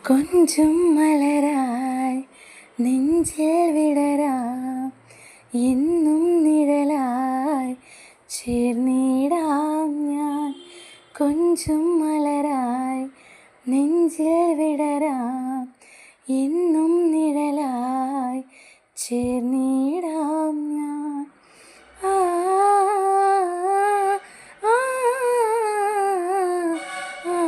കൊഞ്ചും മലരായി നെഞ്ചിൽ വിടരാം, എന്നും നിഴലായി ചേർന്നിടാം ഞാൻ. കൊഞ്ചും മലരായി നെഞ്ചിൽ വിടരാം, എന്നും നിഴലായി ചേർന്നിടാം ഞാൻ. ആ ആ ആ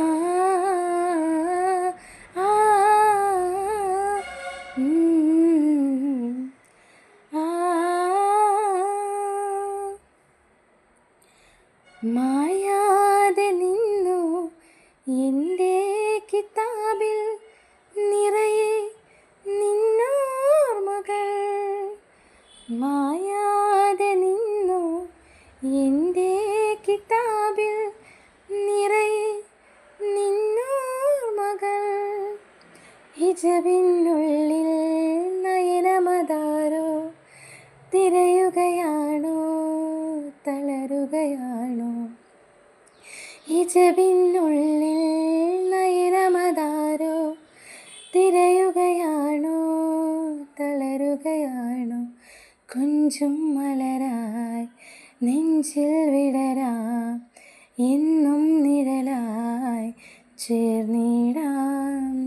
ആ മായാതെ നിന്നു എൻ്റെ കിതാബിൽ നിറയെ നിന്നോർമ്മകൾ. മായാതെ നിന്നു എൻ്റെ കിതാബിൽ നിറയെ നിന്നോർമ്മകൾ. ഹിജബിനുള്ളിൽ നയനമതാരോ തിരയുകയാണോ തളരുകയാണോ? ഹിജബിനുള്ളിൽ നയനമതാരോ തിരയുകയാണോ തളരുകയാണോ? കൊഞ്ചും മലരായി നെഞ്ചിൽ വിടരാം, എന്നും നിഴലായി ചേർന്നിടാം